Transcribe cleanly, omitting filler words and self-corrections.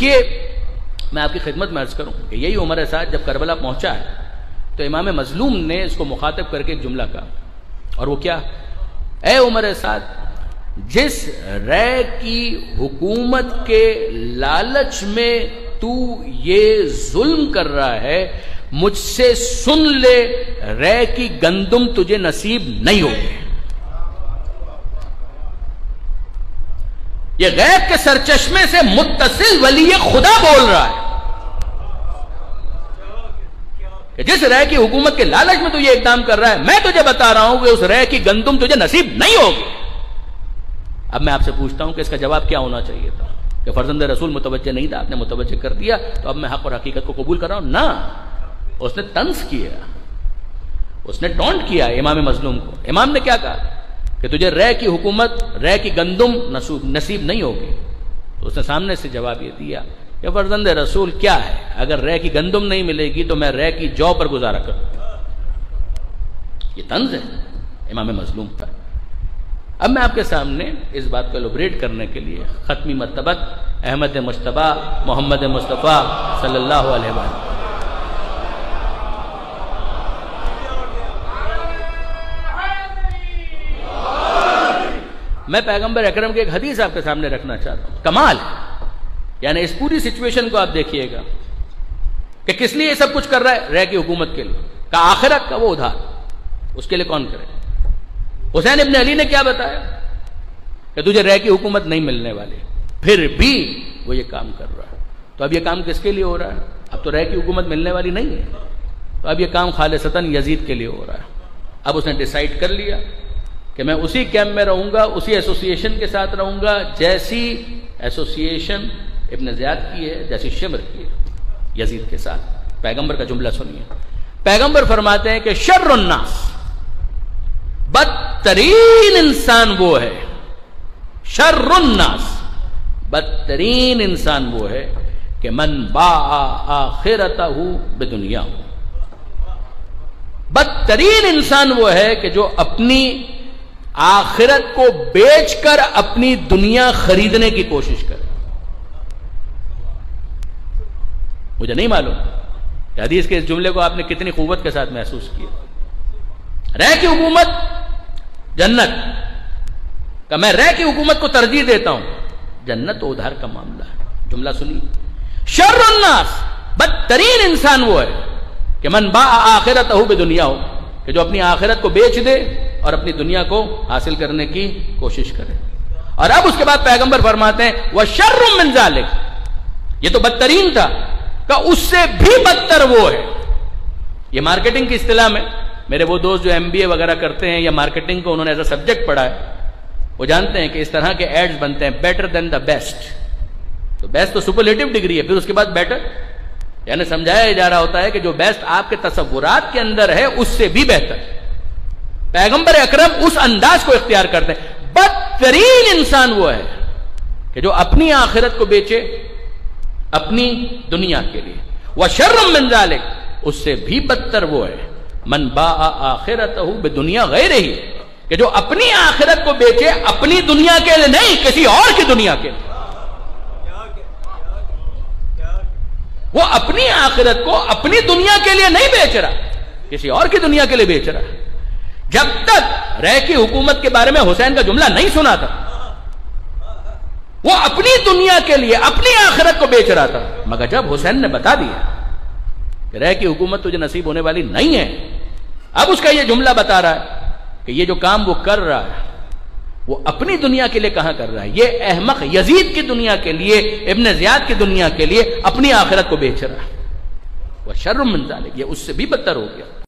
دیکھیے میں آپ کی خدمت میں عرض کروں کہ یہی عمر سعد جب کربلا پہنچا ہے تو امام مظلوم نے اس کو مخاطب کر کے ایک جملہ کہا، اور وہ کیا؟ اے عمر سعد، جس رے کی حکومت کے لالچ میں تو یہ ظلم کر رہا ہے، مجھ سے سن لے، رے کی گندم تجھے نصیب نہیں ہوگی۔ یہ غیب کے سرچشمے سے متصل ولی خدا بول رہا ہے کہ جس رے کی حکومت کے لالچ میں تو یہ اقدام کر رہا ہے، میں تجھے بتا رہا ہوں کہ اس رے کی گندم تجھے نصیب نہیں ہوگی۔ اب میں آپ سے پوچھتا ہوں کہ اس کا جواب کیا ہونا چاہیے تھا؟ کہ فرزند رسول متوجہ نہیں تھا، آپ نے متوجہ کر دیا تو اب میں حق اور حقیقت کو قبول کر رہا ہوں؟ نہ، اس نے طنز کیا، اس نے ٹونٹ کیا امام مظلوم کو۔ امام نے کیا کہا کہ تجھے رے کی حکومت، رے کی گندم نصیب نہیں ہوگی۔ تو اس نے سامنے سے جواب یہ دیا کہ فرزند رسول کیا ہے، اگر رے کی گندم نہیں ملے گی تو میں رے کی جو پر گزارا کروں۔ یہ طنز ہے امام مظلوم پر۔ اب میں آپ کے سامنے اس بات کو ایلوبریٹ کرنے کے لیے ختمی مرتبت احمد مجتبی محمد مصطفیٰ صلی اللہ علیہ وسلم میں پیغمبر اکرم کی ایک حدیث آپ کے سامنے رکھنا چاہتا ہوں، کمال ہے۔ یعنی اس پوری سچویشن کو آپ دیکھیے گا کہ کس لیے یہ سب کچھ کر رہا ہے؟ رے کی حکومت کے لیے، کہ آخرت کا وہ ادھار اس کے لیے کون کرے؟ حسین ابن علی نے کیا بتایا کہ تجھے رے کی حکومت نہیں ملنے والی، پھر بھی وہ یہ کام کر رہا ہے۔ تو اب یہ کام کس کے لیے ہو رہا ہے؟ اب تو رے کی حکومت ملنے والی نہیں ہے، تو اب یہ کام خالصتاً یزید کے لیے ہو رہا ہے۔ اب اس نے ڈیسائیڈ کر لیا کہ میں اسی کیمپ میں رہوں گا، اسی ایسوسیشن کے ساتھ رہوں گا جیسی ایسوسیشن ابن زیاد کی ہے، جیسی شمر کی ہے یزید کے ساتھ۔ پیغمبر کا جملہ سنیے، پیغمبر فرماتے ہیں کہ شر الناس، بدترین انسان وہ ہے، شر الناس، بدترین انسان وہ ہے کہ من باع آخرتہ بدنیا، بدترین انسان وہ ہے کہ جو اپنی آخرت کو بیچ کر اپنی دنیا خریدنے کی کوشش کرے۔ مجھے نہیں معلوم کہ حدیث کے اس جملے کو آپ نے کتنی قوت کے ساتھ محسوس کیا۔ رے کی حکومت جنت کہ میں رے کی حکومت کو ترجیح دیتا ہوں، جنت تو ادھار کا معاملہ ہے۔ جملہ سنیے، شر الناس، بدترین انسان وہ ہے کہ من باع آخرتہ بدنیا ہو، کہ جو اپنی آخرت کو بیچ دے اور اپنی دنیا کو حاصل کرنے کی کوشش کرے۔ اور اب اس کے بعد پیغمبر فرماتے ہیں وَشَرٌّ مِّن ذَلِكَ، یہ تو بدترین تھا، کہ اس سے بھی بدتر وہ ہے۔ یہ مارکیٹنگ کی اصطلاح میں میرے وہ دوست جو MBA وغیرہ کرتے ہیں یا مارکیٹنگ کو انہوں نے ایز اے سبجیکٹ پڑھا ہے، وہ جانتے ہیں کہ اس طرح کے ایڈز بنتے ہیں، بیٹر دین دا بیسٹ۔ تو بیسٹ تو سپرلیٹو ڈگری ہے، پھر اس کے بعد بیٹر، یعنی سمجھایا جا رہا ہوتا ہے کہ جو بیسٹ آپ کے تصورات کے اندر ہے اس سے بھی بہتر۔ پیغمبر اکرم اس انداز کو اختیار کرتے ہیں، بدترین انسان وہ ہے کہ جو اپنی آخرت کو بیچے اپنی دنیا کے لیے۔ وَشَرٌّ مِّن ذَلِكَ، اس سے بھی بدتر وہ ہے من باع آخرتہ بدنیا غیرہ، کہ جو اپنی آخرت کو بیچے اپنی دنیا کے لیے نہیں، کسی اور کی دنیا کے لیے۔ وہ اپنی آخرت کو اپنی دنیا کے لیے نہیں بیچ رہا، کسی اور کی دنیا کے لیے بیچ رہا۔ جب تک رے کی حکومت کے بارے میں حسین کا جملہ نہیں سنا تھا، وہ اپنی دنیا کے لیے اپنی آخرت کو بیچ رہا تھا، مگر جب حسین نے بتا دیا کہ رے کی حکومت تجھے نصیب ہونے والی نہیں ہے، اب اس کا یہ جملہ بتا رہا ہے کہ یہ جو کام وہ کر رہا ہے وہ اپنی دنیا کے لیے کہاں کر رہا ہے، یہ احمق یزید کی دنیا کے لیے، ابن زیاد کی دنیا کے لیے اپنی آخرت کو بیچ رہا ہے۔ وہ شر من ذالک، یہ اس سے بھی بدتر ہو گیا۔